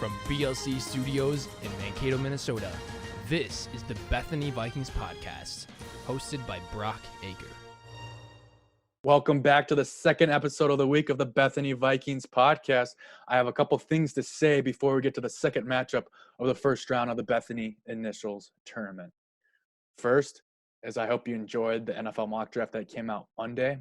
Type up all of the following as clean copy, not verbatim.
From BLC Studios in Mankato, Minnesota, this is the Bethany Vikings podcast, hosted by Brock Aker. Welcome back to the second episode of the week of the Bethany Vikings podcast. I have a couple things to say before we get to the second matchup of the first round of the Bethany Initials Tournament. First, as I hope you enjoyed the NFL mock draft that came out Monday.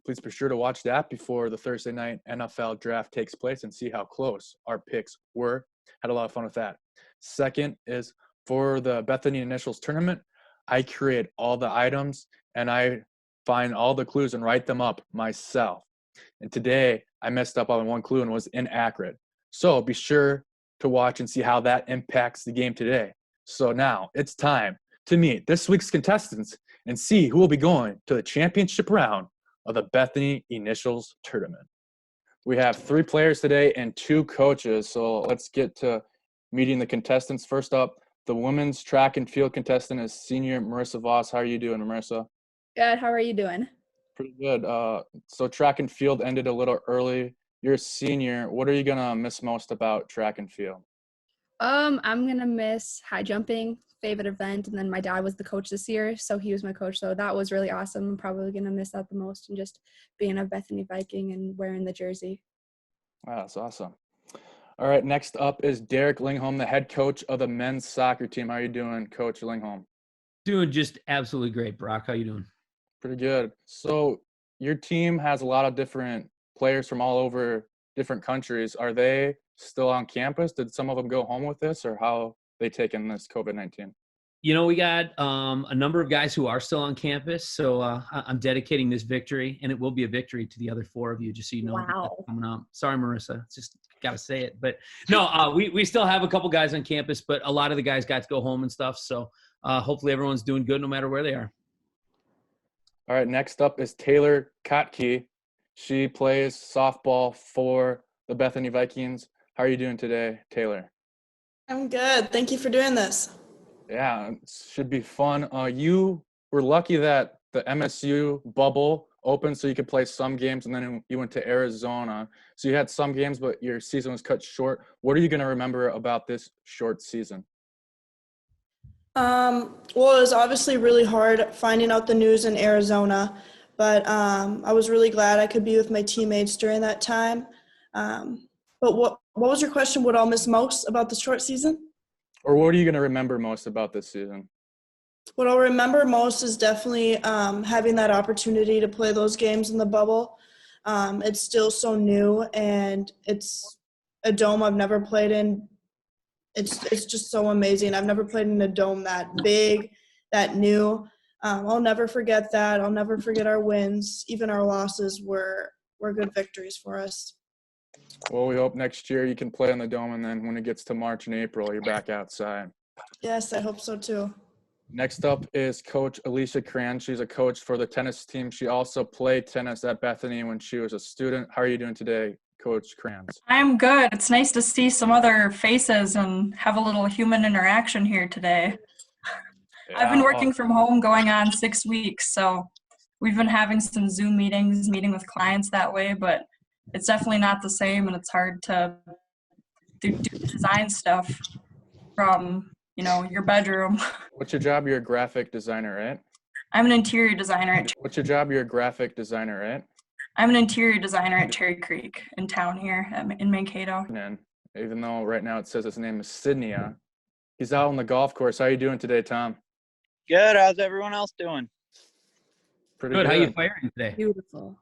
Please be sure to watch that before the Thursday night NFL draft takes place and see how close our picks were. Had a lot of fun with that. Second is for the Bethany Initials Tournament, I create all the items and I find all the clues and write them up myself. And today I messed up on one clue and was inaccurate. So be sure to watch and see how that impacts the game today. So now it's time to meet this week's contestants and see who will be going to the championship round of the Bethany Initials Tournament. We have 3 players today and 2 coaches. So let's get to meeting the contestants. First up, the women's track and field contestant is senior Marissa Voss. How are you doing, Marissa? Good. How are you doing? Pretty good. So track and field ended a little early. You're a senior. What are you gonna miss most about track and field? I'm gonna miss high jumping, favorite event, and then my dad was the coach this year, so he was my coach. So that was really awesome. I'm probably gonna miss that the most, and just being a Bethany Viking and wearing the jersey. Wow, that's awesome. All right, next up is Derek Lingholm, the head coach of the men's soccer team. How are you doing, Coach Lingholm? Doing just absolutely great, Brock. How you doing? Pretty good. So your team has a lot of different players from all over different countries. Are they still on campus? Did some of them go home with this, or how they taken this COVID-19? You know, we got a number of guys who are still on campus, so I'm dedicating this victory, and it will be a victory to the other 4 of you, just so you know. Wow. Coming up. Sorry, Marissa. It's just got to say it. But, no, we still have a couple guys on campus, but a lot of the guys got to go home and stuff, so hopefully everyone's doing good no matter where they are. All right, next up is Taylor Kotke. She plays softball for the Bethany Vikings. How are you doing today, Taylor? I'm good. Thank you for doing this. Yeah, it should be fun. You were lucky that the MSU bubble opened so you could play some games, and then you went to Arizona. So you had some games, but your season was cut short. What are you going to remember about this short season? Well, it was obviously really hard finding out the news in Arizona, but I was really glad I could be with my teammates during that time. But what was your question? What I'll miss most about the short season? Or what are you going to remember most about this season? What I'll remember most is definitely having that opportunity to play those games in the bubble. It's still so new, and it's a dome I've never played in. It's just so amazing. I've never played in a dome that big, that new. I'll never forget that. I'll never forget our wins. Even our losses were good victories for us. Well, we hope next year you can play in the dome, and then when it gets to March and April, you're back outside. Yes, I hope so too. Next up is Coach Alicia Cran. She's a coach for the tennis team. She also played tennis at Bethany when she was a student. How are you doing today, Coach Crans? I'm good. It's nice to see some other faces and have a little human interaction here today. Yeah. I've been working from home going on 6 weeks, so we've been having some Zoom meetings, meeting with clients that way, but it's definitely not the same, and it's hard to do design stuff from, your bedroom. What's your job? You're a graphic designer, right? I'm an interior designer at What's your job? You're a graphic designer, right? I'm an interior designer at Cherry Creek in town here in Mankato. And even though right now it says his name is Sydney, he's out on the golf course. How are you doing today, Tom? Good. How's everyone else doing? Pretty Good. How you firing today? Beautiful.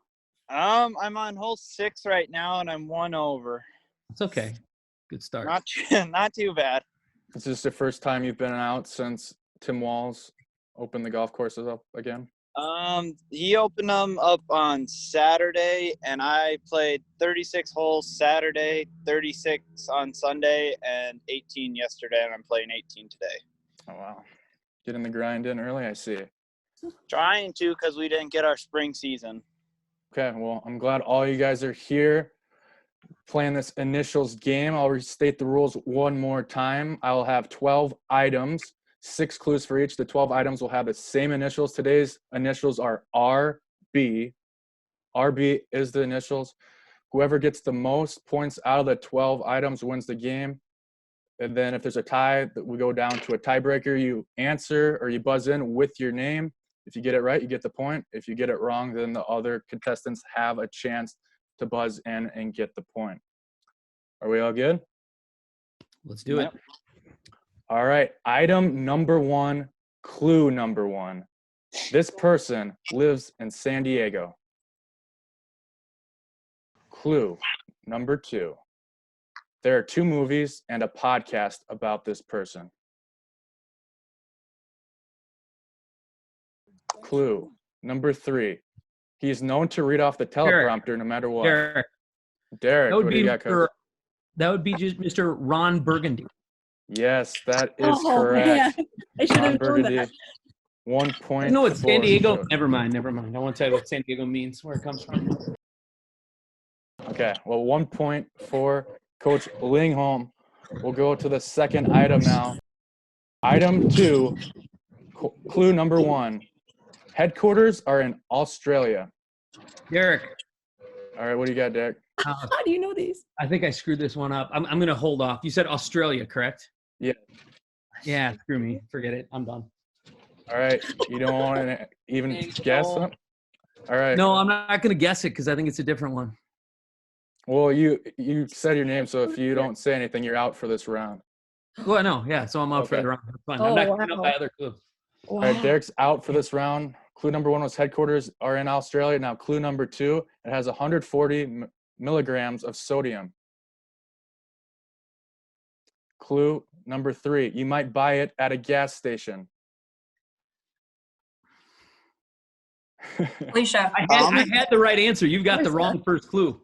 I'm on hole 6 right now, and I'm 1 over. It's okay. Good start. Not too bad. Is this the first time you've been out since Tim Walls opened the golf courses up again? He opened them up on Saturday, and I played 36 holes Saturday, 36 on Sunday, and 18 yesterday, and I'm playing 18 today. Oh, wow. Getting the grind in early, I see. Trying to, because we didn't get our spring season. Okay, well, I'm glad all you guys are here playing this initials game. I'll restate the rules one more time. I'll have 12 items, 6 clues for each. The 12 items will have the same initials. Today's initials are RB. RB is the initials. Whoever gets the most points out of the 12 items wins the game. And then if there's a tie, we go down to a tiebreaker. You answer or you buzz in with your name. If you get it right, you get the point. If you get it wrong, then the other contestants have a chance to buzz in and get the point. Are we all good? Let's do it. All right. Item number 1, clue number 1. This person lives in San Diego. Clue number 2. There are 2 movies and a podcast about this person. Clue number 3. He is known to read off the teleprompter no matter what. Derek, what do you got, Coach? That would be just Mr. Ron Burgundy. Yes, that is correct. Man. I should have known that. 1 point. No, it's San Diego. Never mind. I won't tell you what San Diego means, where it comes from. Okay, well, 1 point for Coach Lingholm. We'll go to the second item now. Item 2, clue number 1. Headquarters are in Australia. Derek. All right, what do you got, Derek? How do you know these? I think I screwed this one up. I'm going to hold off. You said Australia, correct? Yeah. Yeah, screw me. Forget it. I'm done. All right, you don't want to even guess them? All right. No, I'm not going to guess it because I think it's a different one. Well, you said your name, so if you don't say anything, you're out for this round. Well, no, yeah, so I'm out for the round. Fine. I'm not giving up my other clue. All right, Derek's out for this round. Clue number 1 was headquarters are in Australia. Now, clue number 2, it has 140 milligrams of sodium. Clue number 3, you might buy it at a gas station. Alicia. I had the right answer. You've got the wrong first clue.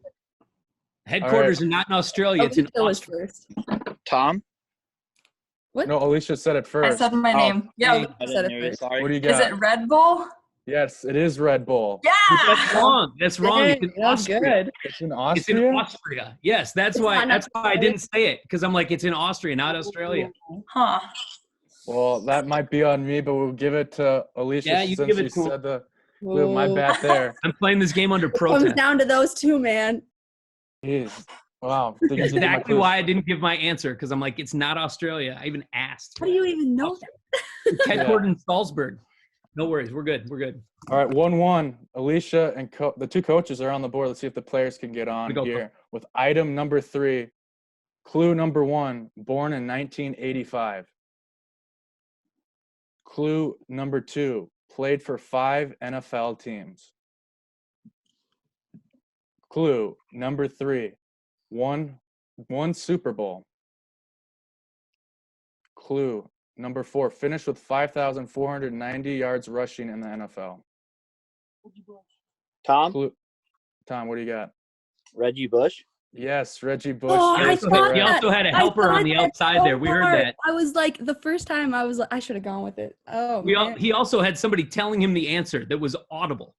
Headquarters are not in Australia. It's in Austria. Tom? What? No, Alicia said it I first. said my name. Yeah. I said didn't it hear you, first. sorry. What do you got? Is it Red Bull? Yes, it is Red Bull. Yeah. That's wrong. That's wrong. It's in That's Austria. good. It's in It's in Austria? Austria. Yes, that's It's why. not That's why I didn't say it because I'm like, it's in Austria, not Australia. Huh. Well, that might be on me, but we'll give it to Alicia Yeah, you since give it she to him. said the clue. My bad there. I'm playing this game under Comes protest. down to those 2, man. Jeez. Wow. Did you That's give me my exactly clues? why I didn't give my answer because I'm like, it's not Australia. I even asked. How do you even know that? It's headquartered in Salzburg. No worries. We're good. We're good. All right, 1-1. Alicia and the 2 coaches are on the board. Let's see if the players can get on Go, here with item number 3. Clue number 1, born in 1985. Clue number 2, played for 5 NFL teams. Clue number 3, won Super Bowl. Clue number 4, finished with 5,490 yards rushing in the NFL. Tom? Tom, what do you got? Reggie Bush? Yes, Reggie Bush. Oh, I is thought correct. He also had a I helper on thought the that outside so there. We heard hard. that. I was like, the first time I was like, I should have gone with it. Oh, man. He also had somebody telling him the answer that was audible.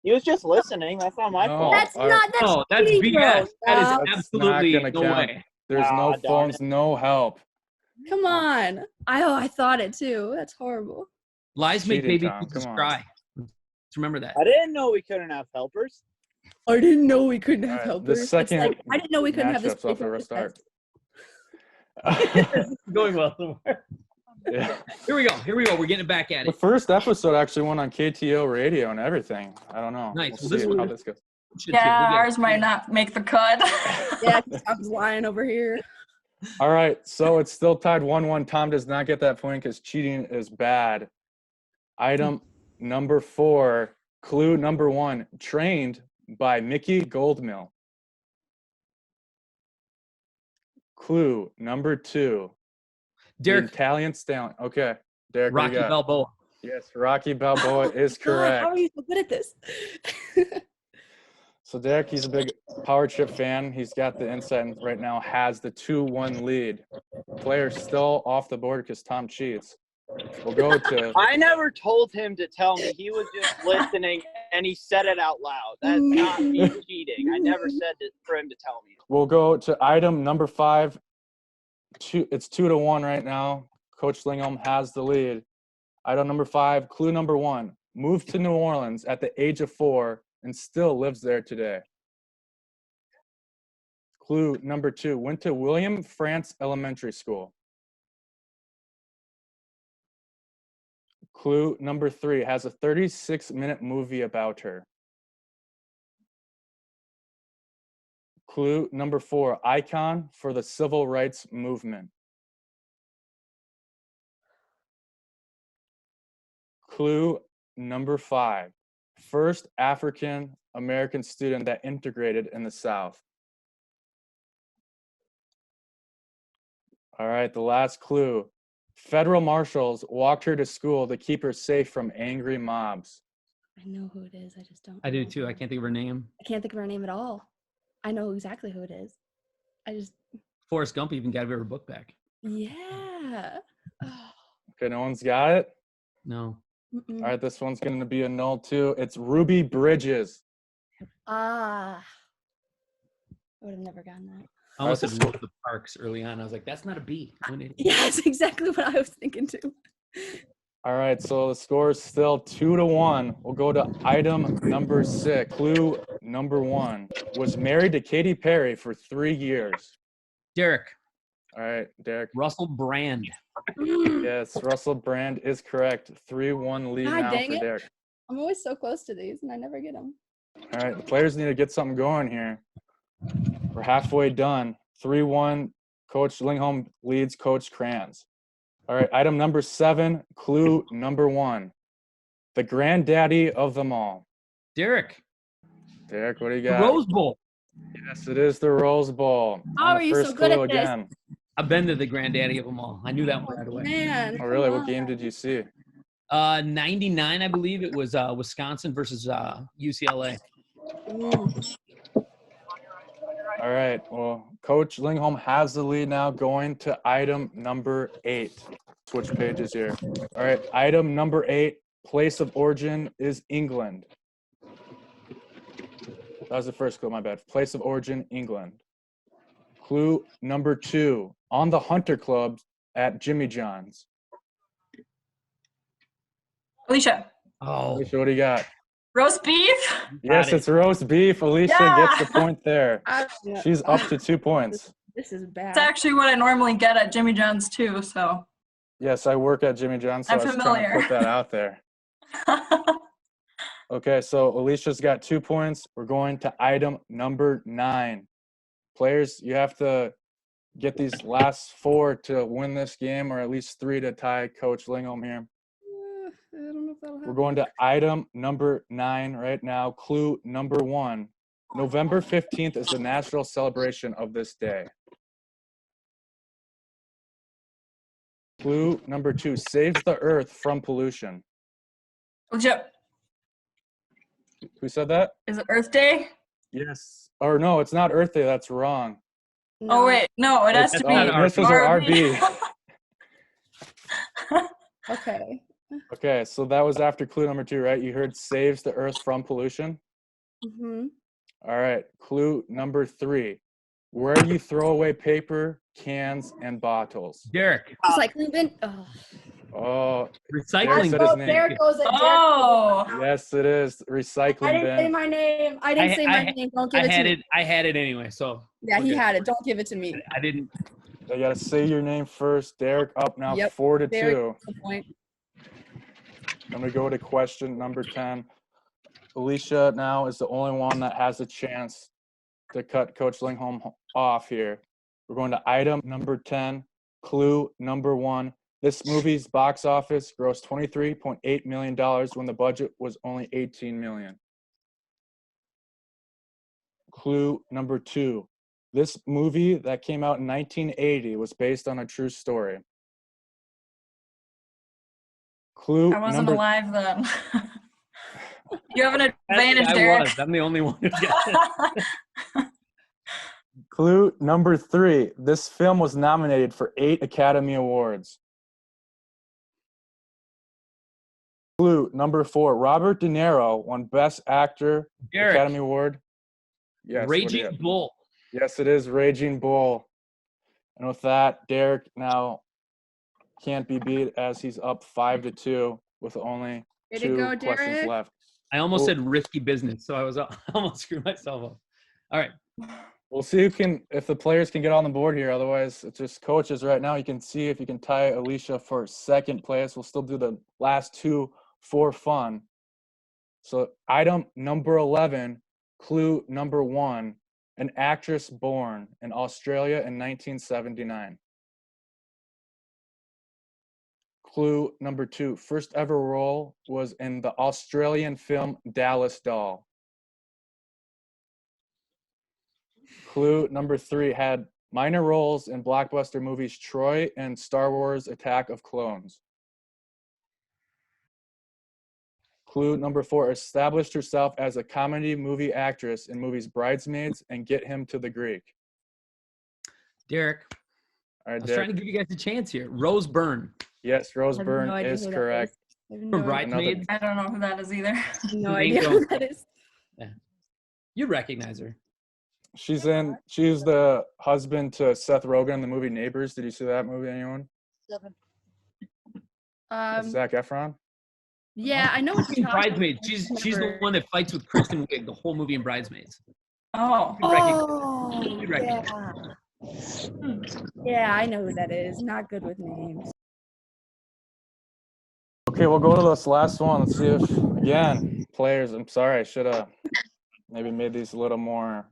He was just listening. That's not my No. fault. That's All not, right. that's Oh, that's cheating, BS. That is bro. That's absolutely not gonna no count. way. There's no darn phones, no help. Come on. I thought it too. That's horrible. Lies make Cheating, baby Tom. Jesus Come on. cry. Let's remember that. I didn't know we couldn't have helpers. I didn't know we couldn't have All right, helpers. the It's second like, I didn't know we couldn't have this. matchup's off to a paper start. test. Going well somewhere. Yeah. Here we go. We're getting it back at The it. first episode actually went on KTO radio and everything. I don't know. Nice. We'll Well, this see one- how this goes. Yeah, ours might not make the cut. Yeah, Tom's lying over here. All right, so it's still tied 1-1. Tom does not get that point because cheating is bad. Item number 4, clue number 1, trained by Mickey Goldmill. Clue number 2, the Derek, Italian stallion. Okay, Derek, what Rocky do you got? Balboa. Yes, Rocky Balboa is God, how correct. are you so good at this? So Derek, he's a big Power Trip fan. He's got the insight and right now has the 2-1 lead. Player's still off the board because Tom cheats. We'll go to I never told him to tell me. He was just listening, and he said it out loud. That's not me cheating. I never said for him to tell me. we'll go to item number 5. It's 2-1 right now. Coach Lingholm has the lead. Item number 5, clue number 1, moved to New Orleans at the age of 4 and still lives there today. Clue number 2, went to William France Elementary School. Clue number 3, has a 36-minute movie about her. Clue number 4, icon for the civil rights movement. Clue number 5, first African American student that integrated in the South. All right, the last clue. Federal marshals walked her to school to keep her safe from angry mobs. I know who it is. I just don't. I do know too. I her. can't think of her name. I can't think of her name at all. I know exactly who it is. I just. Forrest Gump even got her book back. Yeah. Oh, Okay, no one's got it? No. mm-mm. All right, this one's going to be a null too. It's Ruby Bridges. Ah. I would have never gotten that. I almost All said right, Rosa Parks early on. I was like, that's not a B. I'm an idiot. Yeah, that's exactly what I was thinking too. All right, so the score is still 2-1. We'll go to item number 6. Clue number 1, was married to Katy Perry for 3 years. Derek. All right, Derek. Russell Brand. Yes, Russell Brand is correct. 3-1 lead God now dang for it. Derek. I'm always so close to these, and I never get them. All right, the players need to get something going here. We're halfway done. 3-1, Coach Lingholm leads Coach Kranz. All right, item number 7, clue number 1, the granddaddy of them all. Derek. Derek, what do you The got? Rose Bowl. Yes, it is the Rose Bowl. How On are the you so first good clue at this? again. I've been to the granddaddy of them all. I knew that one right away. Man. Oh, really? come What on. game did you see? 99, I believe it was Wisconsin versus UCLA. Ooh. All right. Well, Coach Lingholm has the lead now, going to item number 8. Switch pages here. All right. Item number 8, place of origin is England. That was the first clue, my bad. Place of origin, England. Clue number 2, on the Hunter Club at Jimmy John's. Alicia, Oh, Alicia, what do you got? roast beef? Yes, it. it's roast beef. Alicia Yeah. gets the point there. She's up to 2 points. This is bad. It's actually what I normally get at Jimmy John's too, so. Yes, I work at Jimmy John's, so I'm I was trying to familiar. put that out there. Okay, so Alicia's got 2 points. We're going to item number 9. Players, you have to get these last 4 to win this game, or at least 3 to tie Coach Lingholm here. I don't know if that'll We're happen. going to item number 9 right now. Clue number 1. November 15th is the national celebration of this day. Clue number 2, saves the earth from pollution. Alicia, Who said that? is it Earth Day? Yes. Or no, it's not Earth Day. That's wrong. Oh, wait. No, it has It's to be initials are RB. Okay. Okay, so that was after clue number 2, right? You heard saves the earth from pollution. Mm-hmm. All right, clue number 3, where you throw away paper, cans, and bottles. Derek. Recycling bin. Oh. Oh, Recycling. said his name. There goes it. Oh. yes, it is. Recycling I didn't say bin. my name. I didn't say my name. Don't give it to me. I had it anyway, so. Yeah, he Okay. had it. Don't give it to me. I didn't. They got to say your name first. Derek up now, Yep, 4-2. Derek. Good point. I'm going to go to question number 10. Alicia now is the only one that has a chance to cut Coach Lingholm off here. We're going to item number 10, clue number 1. This movie's box office grossed $23.8 million when the budget was only $18 million. Clue number 2. This movie that came out in 1980 was based on a true story. Clue I wasn't number alive then. You have an I advantage, Derek. was. I'm the only one who got it. Clue number 3. This film was nominated for 8 Academy Awards. Clue number 4. Robert De Niro won Best Actor Derek. Academy Award. Yes. what do you Raging have? Bull. Yes, it is Raging Bull. And with that, Derek now can't be beat as he's up 5-2 with only Way to 2 go, questions Derek. left. I almost Cool. said risky business, so I almost screwed myself up. All right. We'll see if the players can get on the board here. Otherwise, it's just coaches right now. You can see if you can tie Alicia for second place. We'll still do the last two for fun. So item number 11, clue number 1, an actress born in Australia in 1979. Clue number 2, first ever role was in the Australian film Dallas Doll. Clue number 3, had minor roles in blockbuster movies Troy and Star Wars Attack of Clones. Clue number 4, established herself as a comedy movie actress in movies Bridesmaids and Get Him to the Greek. Derek. All right, I was trying to give you guys a chance here. Rose Byrne. Yes, Rose I have Byrne no idea is who that correct. I have no From idea. Bridesmaids. I don't know who that is either. No Ain't idea going- who that is. You recognize her. She's the husband to Seth Rogen in the movie Neighbors. Did you see that movie, anyone? Zac Efron? Yeah, I know what In you're talking about. Bridesmaids. She's the one that fights with Kristen Wiig the whole movie in Bridesmaids. Oh. You recognize yeah. Yeah, I know who that is. Not good with names. Okay, we'll go to this last one. Let's see if, again, players, I'm sorry, I should have maybe made these a little more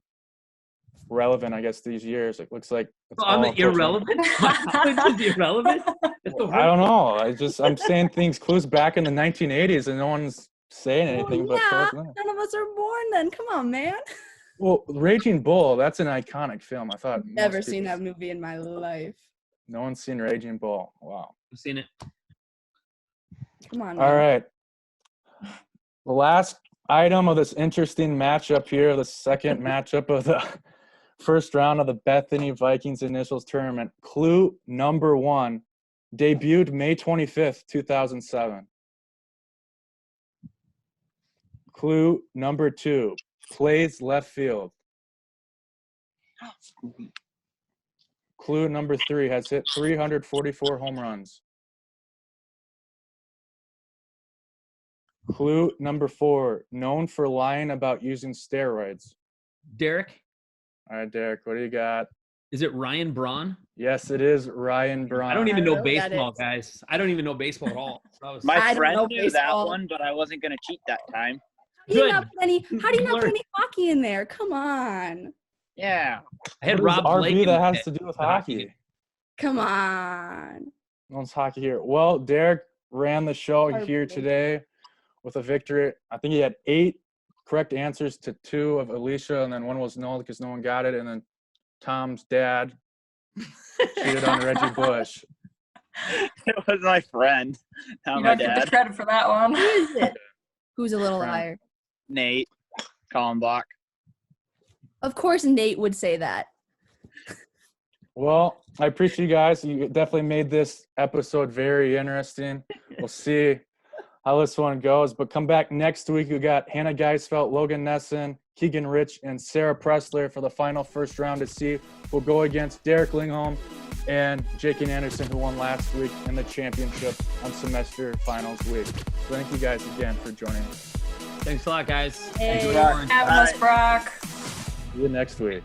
relevant, I guess, these years. It looks like it's I'm all irrelevant? It's irrelevant? That's the I don't know. I'm saying things, clues back in the 1980s, and no one's saying anything. Well, yeah, but none of us are born then. Come on, man. well, Raging Bull, that's an iconic film. I thought Never most seen people- that movie in my life. No one's seen Raging Bull. Wow. I've seen it. Come on. All man. right. The last item of this interesting matchup here, the second matchup of the first round of the Bethany Vikings Initials Tournament. Clue number 1, debuted May 25th, 2007. Clue number 2, plays left field. Clue number 3, has hit 344 home runs. Clue number 4, known for lying about using steroids. Derek, All right, Derek, what do you got? is it Ryan Braun? Yes, it is Ryan Braun. I don't even I know don't know who that baseball, is. guys. I don't even know baseball at all. So I was- My I don't friend know knew that baseball. one, but I wasn't going to cheat that time. How do you Good. not put Learn. any hockey in there? Come on. Yeah. I had What is Rob RB Blake. that in has it. to do with The hockey hockey? game. Come on. No one's hockey here. Well, Derek ran the show here RB. today with a victory. I think he had 8 correct answers to 2 of Alicia, and then 1 was no because no one got it. And then Tom's dad cheated on Reggie Bush. It was my friend, not You my don't get the dad. credit for that one. Who is it? Who's a little Friend. liar? Nate Kalmbach. Of course Nate would say that. Well, I appreciate you guys. You definitely made this episode very interesting. We'll see how this one goes. But come back next week. We got Hannah Geisfeld, Logan Nesson, Keegan Rich, and Sarah Pressler for the final first round to see who'll go against Derek Lingholm and Jake Anderson, who won last week in the championship on semester finals week. So thank you guys again for joining us. Thanks a lot, guys. Hey. Enjoy the orange. Having us, Brock. See you next week.